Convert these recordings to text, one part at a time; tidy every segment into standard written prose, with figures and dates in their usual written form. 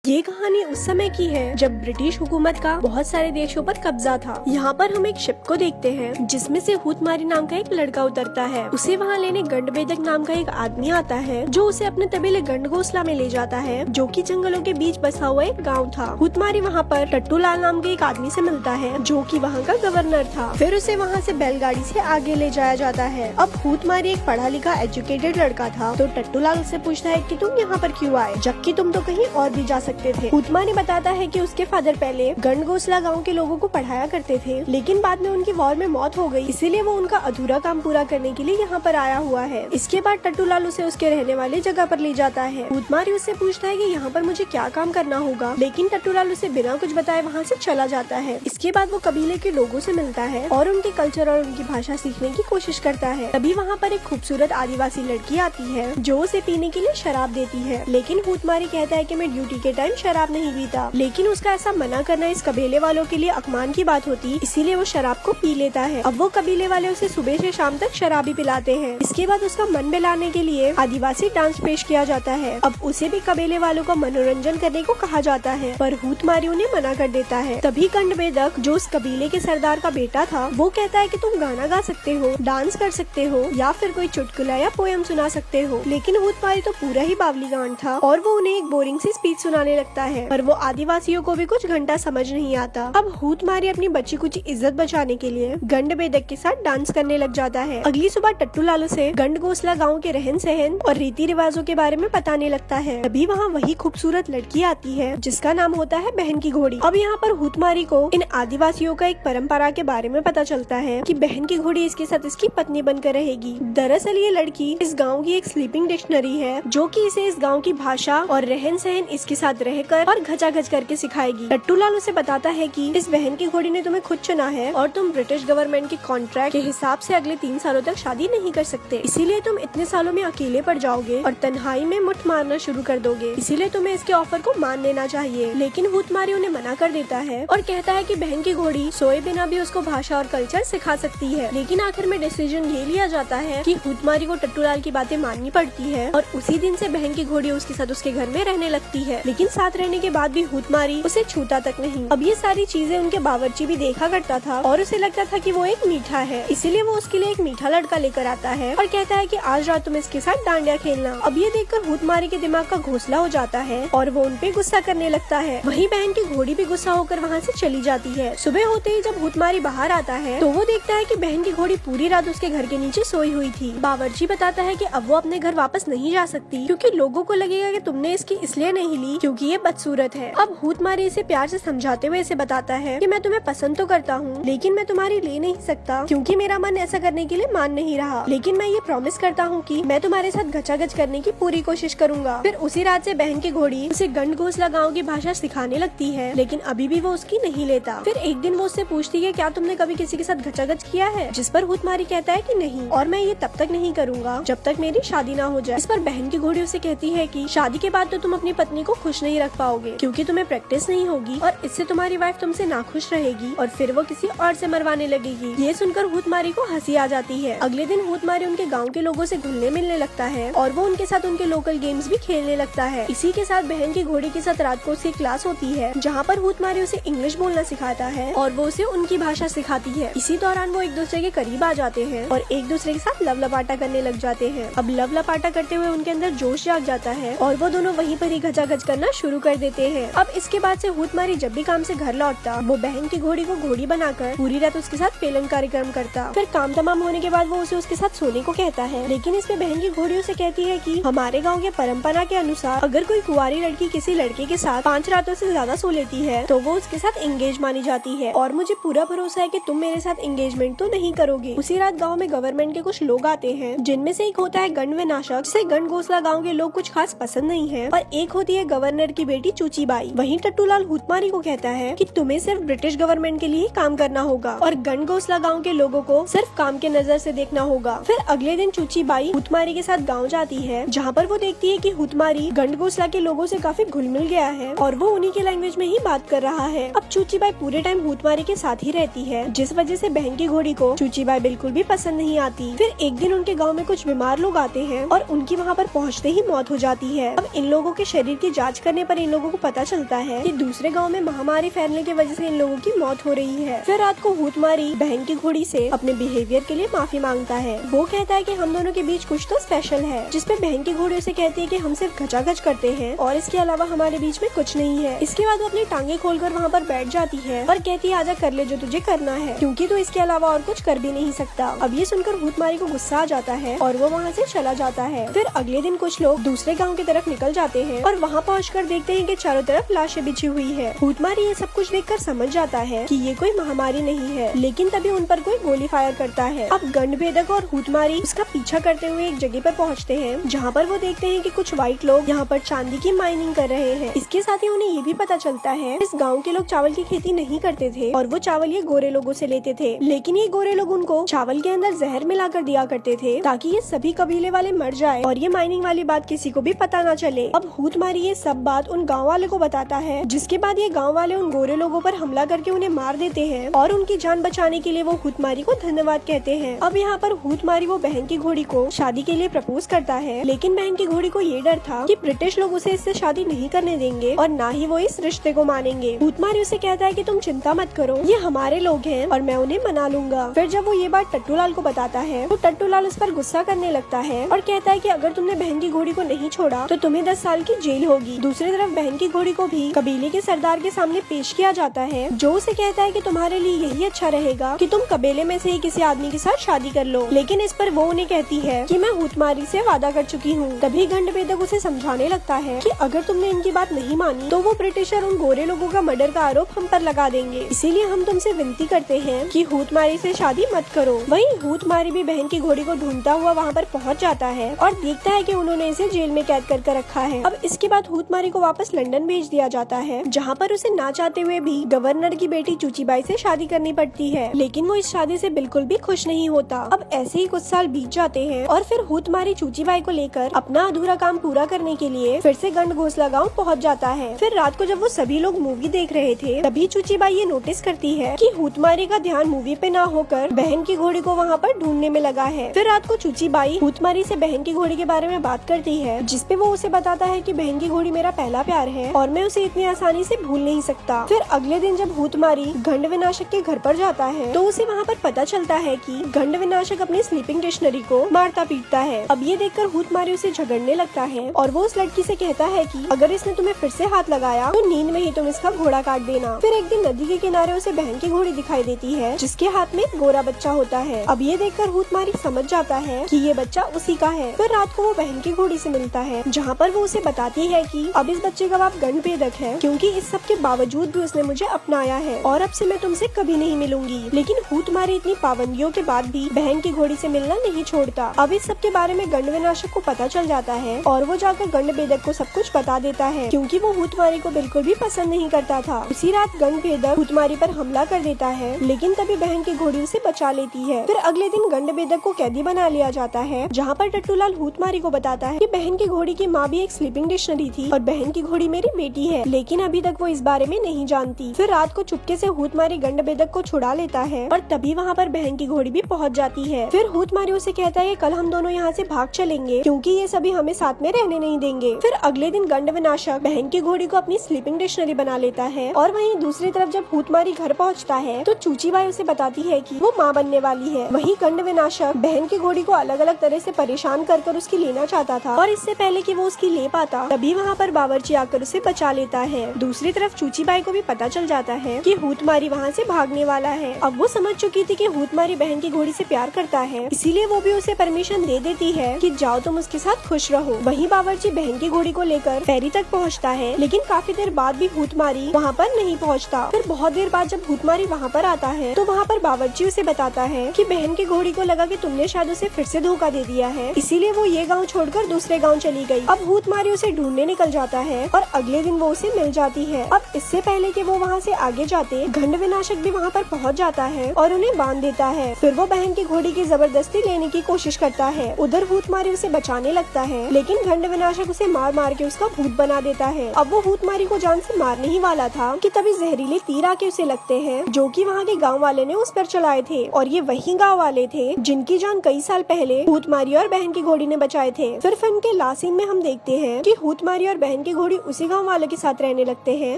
ये कहानी उस समय की है जब ब्रिटिश हुकूमत का बहुत सारे देशों पर कब्जा था। यहाँ पर हम एक शिप को देखते हैं जिसमें से हूतमारी नाम का एक लड़का उतरता है। उसे वहाँ लेने गंडबेदक नाम का एक आदमी आता है जो उसे अपने तबेले गंडगोसला में ले जाता है, जो कि जंगलों के बीच बसा हुआ एक गाँव था। हूतमारी वहाँ पर टट्टूलाल नाम के एक आदमी से मिलता है जो कि वहाँ का गवर्नर था। फिर उसे वहाँ से बैलगाड़ी से आगे ले जाया जाता है। अब हूतमारी एक पढ़ा लिखा एजुकेटेड लड़का था, तो टट्टूलाल उससे पूछता है कि तुम यहाँ पर क्यों आए, जबकि तुम तो कहीं और भी जा सकते थे। हूतमारी बताता है कि उसके फादर पहले गंडगोसला गांव के लोगों को पढ़ाया करते थे, लेकिन बाद में उनकी वॉर में मौत हो गई, इसीलिए वो उनका अधूरा काम पूरा करने के लिए यहाँ पर आया हुआ है। इसके बाद टट्टूलाल उसे उसके रहने वाली जगह पर ले जाता है। हूतमारी उससे पूछता है कि यहाँ पर मुझे क्या काम करना होगा, लेकिन टट्टूलाल उसे बिना कुछ बताए वहाँ से चला जाता है। इसके बाद वो कबीले के लोगों से मिलता है और उनके कल्चर और उनकी भाषा सीखने की कोशिश करता है। तभी वहाँ पर एक खूबसूरत आदिवासी लड़की आती है जो उसे पीने के लिए शराब देती है, लेकिन हूतमारी कहता है कि मैं ड्यूटी के टाइम शराब नहीं पीता, लेकिन उसका ऐसा मना करना इस कबीले वालों के लिए अपमान की बात होती, इसीलिए वो शराब को पी लेता है। अब वो कबीले वाले उसे सुबह से शाम तक शराबी पिलाते हैं। इसके बाद उसका मन बहलाने के लिए आदिवासी डांस पेश किया जाता है। अब उसे भी कबीले वालों का मनोरंजन करने को कहा जाता है, पर हूतमारी उन्हें मना कर देता है। तभी गंडबेदक, जो उस कबीले के सरदार का बेटा था, वो कहता है कि तुम गाना गा सकते हो, डांस कर सकते हो या फिर कोई चुटकुला या पोयम सुना सकते हो। लेकिन हूतमारी तो पूरा ही बावली गांड था और वो उन्हें एक बोरिंग सी स्पीच सुनाने लगता है, पर वो आदिवासियों को भी कुछ घंटा समझ नहीं आता। अब हूतमारी अपनी बची कुछ इज्जत बचाने के लिए गंडबेदक के साथ डांस करने लग जाता है। अगली सुबह टट्टूलाल उसे गंडगोसला गांव के रहन सहन और रीति रिवाजों के बारे में बताने लगता है। अभी वहाँ वही खूबसूरत लड़की आती है जिसका नाम होता है बहन की घोड़ी। अब यहाँ पर हूतमारी को इन आदिवासियों का एक परंपरा के बारे में पता चलता है कि बहन की घोड़ी इसके साथ इसकी पत्नी बनकर रहेगी। दरअसल ये लड़की इस गाँव की एक स्लीपिंग डिक्शनरी है जो कि इसे इस गाँव की भाषा और रहन सहन इसके साथ रहकर और घचाघच करके सिखाएगी। टट्टूलाल उसे बताता है कि इस बहन की घोड़ी ने तुम्हें खुद चुना है और तुम ब्रिटिश गवर्नमेंट के कॉन्ट्रैक्ट के हिसाब से अगले 3 सालों तक शादी नहीं कर सकते, इसीलिए तुम इतने सालों में अकेले पड़ जाओगे और तन्हाई में मुठ मारना शुरू कर दोगे, इसीलिए तुम्हें इसके ऑफर को मान लेना चाहिए। लेकिन हूतमारी उन्हें मना कर देता है और कहता है कि बहन की घोड़ी सोए बिना भी उसको भाषा और कल्चर सिखा सकती है। लेकिन आखिर में डिसीजन ये लिया जाता है कि हूतमारी को टट्टूलाल की बातें माननी पड़ती है और उसी दिन से बहन की घोड़ी उसके साथ उसके घर में रहने लगती है। लेकिन साथ रहने के बाद भी हूतमारी उसे छूता तक नहीं। अब ये सारी चीजें उनके बावर्ची भी देखा करता था और उसे लगता था कि वो एक मीठा है, इसीलिए वो उसके लिए एक मीठा लड़का लेकर आता है और कहता है कि आज रात तुम इसके साथ डांडिया खेलना। अब ये देखकर हूतमारी के दिमाग का घोंसला हो जाता है और वो उनपे गुस्सा करने लगता है। वहीं बहन की घोड़ी भी गुस्सा होकर वहाँ से चली जाती है। सुबह होते ही जब हूतमारी बाहर आता है तो वो देखता है कि बहन की घोड़ी पूरी रात उसके घर के नीचे सोई हुई थी। बावर्ची बताता है कि अब वो अपने घर वापस नहीं जा सकती क्योंकि लोगों को लगेगा कि तुमने इसकी इसलिए नहीं ली क्योंकि ये बदसूरत है। अब हूतमारी इसे प्यार से समझाते हुए इसे बताता है कि मैं तुम्हें पसंद तो करता हूँ, लेकिन मैं तुम्हारी ले नहीं सकता क्योंकि मेरा मन ऐसा करने के लिए मान नहीं रहा, लेकिन मैं ये प्रॉमिस करता हूँ कि मैं तुम्हारे साथ घचाघच करने की पूरी कोशिश करूंगा। फिर उसी रात से बहन की घोड़ी उसे गंडगोसला गाँव की भाषा सिखाने लगती है, लेकिन अभी भी वो उसकी नहीं लेता। फिर एक दिन वो उससे पूछती है क्या तुमने कभी किसी के साथ घचाघच किया है, जिस पर हूतमारी कहता है कि नहीं और मैं ये तब तक नहीं करूंगा जब तक मेरी शादी ना हो जाए। इस पर बहन की घोड़ी उसे कहती है कि शादी के बाद तो तुम अपनी पत्नी को खुश नहीं रख पाओगे क्योंकि तुम्हें प्रैक्टिस नहीं होगी और इससे तुम्हारी वाइफ तुमसे नाखुश रहेगी और फिर वो किसी और से मरवाने लगेगी। ये सुनकर हूतमारी को हंसी आ जाती है। अगले दिन हूतमारी उनके गांव के लोगों से घुलने मिलने लगता है और वो उनके साथ उनके लोकल गेम्स भी खेलने लगता है। इसी के साथ बहन की घोड़ी के साथ रात को उसकी क्लास होती है जहाँ पर हूतमारी उसे इंग्लिश बोलना सिखाता है और वो उसे उनकी भाषा सिखाती है। इसी दौरान वो एक दूसरे के करीब आ जाते हैं और एक दूसरे के साथ लव लपाटा करने लग जाते हैं। अब लव लपाटा करते हुए उनके अंदर जोश जाग जाता है और वो दोनों वहीं पर ही घचाघच करना शुरू कर देते हैं। अब इसके बाद से हूतमारी जब भी काम से घर लौटता वो बहन की घोड़ी को घोड़ी बनाकर पूरी रात उसके साथ पेलन कार्यक्रम करता। फिर काम तमाम होने के बाद वो उसे उसके साथ सोने को कहता है, लेकिन इसमें बहन की घोड़ी उसे कहती है कि हमारे गांव के परंपरा के अनुसार अगर कोई कुंवारी लड़की किसी लड़के के साथ 5 रातों से ज्यादा सो लेती है तो वो उसके साथ एंगेज मानी जाती है और मुझे पूरा भरोसा है कि तुम मेरे साथ एंगेजमेंट तो नहीं करोगे। उसी रात गाँव में गवर्नमेंट के कुछ लोग आते हैं जिनमें से एक होता है गंडविनाशक, जिसे गंडगोसला गाँव के लोग कुछ खास पसंद नहीं है, और एक होती है गवर्नर की बेटी चूचीबाई। वहीं टट्टूलाल हूतमारी को कहता है कि तुम्हें सिर्फ ब्रिटिश गवर्नमेंट के लिए काम करना होगा और गंडगोसला गांव के लोगों को सिर्फ काम के नजर से देखना होगा। फिर अगले दिन चूचीबाई हूतमारी के साथ गांव जाती है जहां पर वो देखती है कि हूतमारी गंडगोसला के लोगों से काफी घुल मिल गया है और वो उन्हीं के लैंग्वेज में ही बात कर रहा है। अब चूचीबाई पूरे टाइम हूतमारी के साथ ही रहती है, जिस वजह से बहन की घोड़ी को चूचीबाई बिल्कुल भी पसंद नहीं आती। फिर एक दिन उनके गाँव में कुछ बीमार लोग आते हैं और उनकी वहाँ पर पहुँचते ही मौत हो जाती है। अब इन लोगों के शरीर की जाँच करने करने पर इन लोगों को पता चलता है कि दूसरे गांव में महामारी फैलने की वजह से इन लोगों की मौत हो रही है। फिर रात को हूतमारी बहन की घोड़ी से अपने बिहेवियर के लिए माफी मांगता है। वो कहता है कि हम दोनों के बीच कुछ तो स्पेशल है, जिसपे बहन की घोड़ी उसे कहती है कि हम सिर्फ घचाघच करते हैं और इसके अलावा हमारे बीच में कुछ नहीं है। इसके बाद वो अपनी टांगे खोलकर वहाँ पर बैठ जाती है और कहती है आजा कर ले जो तुझे करना है, क्योंकि तू इसके अलावा और कुछ कर भी नहीं सकता। अब ये सुनकर हूतमारी को गुस्सा आ जाता है और वो वहाँ से चला जाता है। फिर अगले दिन कुछ लोग दूसरे गाँव की तरफ निकल जाते हैं और वहाँ पहुँचकर देखते हैं कि चारों तरफ लाशें बिछी हुई है। हूतमारी ये सब कुछ देखकर समझ जाता है कि ये कोई महामारी नहीं है, लेकिन तभी उन पर कोई गोली फायर करता है। अब गंडभेदक और हूतमारी उसका पीछा करते हुए एक जगह पर पहुँचते हैं, जहाँ पर वो देखते हैं कि कुछ व्हाइट लोग यहाँ पर चांदी की माइनिंग कर रहे हैं। इसके साथ ही उन्हें ये भी पता चलता है इस गाँव के लोग चावल की खेती नहीं करते थे और वो चावल ये गोरे लोगों से लेते थे, लेकिन ये गोरे लोग उनको चावल के अंदर जहर मिलाकर दिया करते थे ताकि ये सभी कबीले वाले मर जाए और ये माइनिंग वाली बात किसी को भी पता न चले। अब हूतमारी ये सब बात उन गाँव वाले को बताता है, जिसके बाद ये गाँव वाले उन गोरे लोगों पर हमला करके उन्हें मार देते हैं और उनकी जान बचाने के लिए वो हूतमारी को धन्यवाद कहते हैं। अब यहाँ पर हूतमारी वो बहन की घोड़ी को शादी के लिए प्रपोज करता है, लेकिन बहन की घोड़ी को ये डर था कि ब्रिटिश लोग उसे इससे शादी नहीं करने देंगे और ना ही वो इस रिश्ते को मानेंगे। हूतमारी उसे कहता है कि तुम चिंता मत करो, ये हमारे लोग हैं और मैं उन्हें मना लूंगा। फिर जब वो ये बात टट्टूलाल को बताता है तो टट्टूलाल उस पर गुस्सा करने लगता है और कहता है कि अगर तुमने बहन की घोड़ी को नहीं छोड़ा तो तुम्हें 10 साल की जेल होगी। दूसरी तरफ बहन की घोड़ी को भी कबीले के सरदार के सामने पेश किया जाता है, जो उसे कहता है कि तुम्हारे लिए यही अच्छा रहेगा कि तुम कबीले में से ही किसी आदमी के साथ शादी कर लो। लेकिन इस पर वो उन्हें कहती है कि मैं हूतमारी से वादा कर चुकी हूँ। तभी गंडभेदक उसे समझाने लगता है कि अगर तुमने इनकी बात नहीं मानी तो वो ब्रिटिशर उन गोरे लोगों का मर्डर का आरोप हम पर लगा देंगे, इसीलिए हम तुमसे विनती करते हैं कि हूतमारी से शादी मत करो। वहीं हूतमारी भी बहन की घोड़ी को ढूंढता हुआ वहाँ पर पहुँच जाता है और देखता है कि उन्होंने इसे जेल में कैद कर रखा है। अब इसके बाद हूतमारी को वापस लंदन भेज दिया जाता है, जहाँ पर उसे ना चाहते हुए भी गवर्नर की बेटी चूचीबाई से शादी करनी पड़ती है, लेकिन वो इस शादी से बिल्कुल भी खुश नहीं होता। अब ऐसे ही कुछ साल बीत जाते हैं और फिर हूतमारी चूचीबाई को लेकर अपना अधूरा काम पूरा करने के लिए फिर से गंडघोसला गाँव पहुँच जाता है। फिर रात को जब वो सभी लोग मूवी देख रहे थे तभी चूचीबाई ये नोटिस करती है कि हूतमारी का ध्यान मूवी पे ना होकर बहन की घोड़ी को वहाँ पर ढूंढने में लगा है। फिर रात को चूचीबाई हूतमारी से बहन की घोड़ी के बारे में बात करती है, जिसपे वो उसे बताता है कि बहन की घोड़ी मेरा पहला प्यार है और मैं उसे इतनी आसानी से भूल नहीं सकता। फिर अगले दिन जब हूतमारी गंड विनाशक के घर पर जाता है तो उसे वहाँ पर पता चलता है कि गंड विनाशक अपनी स्लीपिंग डिक्शनरी को मारता पीटता है। अब ये देखकर हूतमारी उसे झगड़ने लगता है और वो उस लड़की से कहता है कि अगर इसने तुम्हें फिर से हाथ लगाया तो नींद में ही तुम इसका घोड़ा काट देना। फिर एक दिन नदी के किनारे उसे बहन की घोड़ी दिखाई देती है, जिसके हाथ में एक गोरा बच्चा होता है। अब ये देखकर हूतमारी समझ जाता है कि ये बच्चा उसी का है। फिर रात को वो बहन की घोड़ी से मिलता है, जहाँ पर वो उसे बताती है कि अब इस बच्चे का बाप गंडभेदक है, क्योंकि इस सब के बावजूद भी उसने मुझे अपनाया है और अब से मैं तुमसे कभी नहीं मिलूंगी। लेकिन हूतमारी इतनी पाबंदियों के बाद भी बहन की घोड़ी से मिलना नहीं छोड़ता। अब इस सब के बारे में गंडविनाशक को पता चल जाता है और वो जाकर गंडभेदक को सब कुछ बता देता है, क्योंकि वो हूतमारी को बिल्कुल भी पसंद नहीं करता था। उसी रात गंडभेदक हूतमारी पर हमला कर देता है, लेकिन तभी बहन की घोड़ी उसे बचा लेती है। फिर अगले दिन गंडभेदक को कैदी बना लिया जाता है, जहाँ पर टट्टूलाल हूतमारी को बताता है कि बहन की घोड़ी की माँ भी एक स्लीपिंग डिक्शनरी थी और बहन की घोड़ी मेरी बेटी है, लेकिन अभी तक वो इस बारे में नहीं जानती। फिर रात को चुपके से हूतमारी गंडभेदक को छुड़ा लेता है और तभी वहाँ पर बहन की घोड़ी भी पहुँच जाती है। फिर हूतमारी उसे कहता है कल हम दोनों यहाँ से भाग चलेंगे, क्योंकि ये सभी हमें साथ में रहने नहीं देंगे। फिर अगले दिन गंडविनाशक बहन की घोड़ी को अपनी स्लीपिंग डिक्शनरी बना लेता है और वहीं दूसरी तरफ जब हूतमारी घर पहुँचता है तो चूचीबाई उसे बताती है कि वो माँ बनने वाली है। वहीं गंडविनाशक बहन की घोड़ी को अलग अलग तरह से परेशान कर उसकी लेना चाहता था और इससे पहले कि वो उसकी ले पाता तभी वहाँ पर बावर्ची आकर उसे बचा लेता है। दूसरी तरफ चूचीबाई को भी पता चल जाता है कि हूतमारी वहाँ से भागने वाला है। अब वो समझ चुकी थी कि हूतमारी बहन की घोड़ी से प्यार करता है, इसीलिए वो भी उसे परमिशन दे देती है कि जाओ तुम उसके साथ खुश रहो। वहीं बावर्ची बहन की घोड़ी को लेकर फेरी तक पहुँचता है, लेकिन काफी देर बाद भी हूतमारी वहाँ पर नहीं पहुँचता। फिर बहुत देर बाद जब हूतमारी वहाँ पर आता है तो वहाँ पर बावर्ची उसे बताता है कि बहन की घोड़ी को लगा कि तुमने शायद उसे फिर से धोखा दे दिया है, इसीलिए वो ये गाँव छोड़कर दूसरे गाँव चली गई। अब हूतमारी उसे ढूंढने निकल जाता है और अगले दिन वो उसे मिल जाती है। अब इससे पहले कि वो वहाँ से आगे जाते गंडविनाशक भी वहाँ पर पहुँच जाता है और उन्हें बांध देता है। फिर वो बहन की घोड़ी की जबरदस्ती लेने की कोशिश करता है। उधर हूतमारी उसे बचाने लगता है, लेकिन गंडविनाशक उसे मार मार के उसका भूत बना देता है। अब वो हूतमारी को जान से मारने ही वाला था कि तभी जहरीले तीर आके उसे लगते हैं, जो कि वहाँ के गाँव वाले ने उस पर चलाए थे और ये वही गाँव वाले थे जिनकी जान कई साल पहले हूतमारी और बहन की घोड़ी ने बचाए थे। फिर फिल्म के लास्ट सीन में हम देखते हैं कि हूतमारी और बहन के घोड़ी उसी गाँव वालों के साथ रहने लगते हैं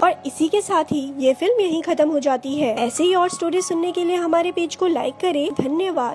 और इसी के साथ ही ये फिल्म यहीं खत्म हो जाती है। ऐसे ही और स्टोरी सुनने के लिए हमारे पेज को लाइक करें। धन्यवाद।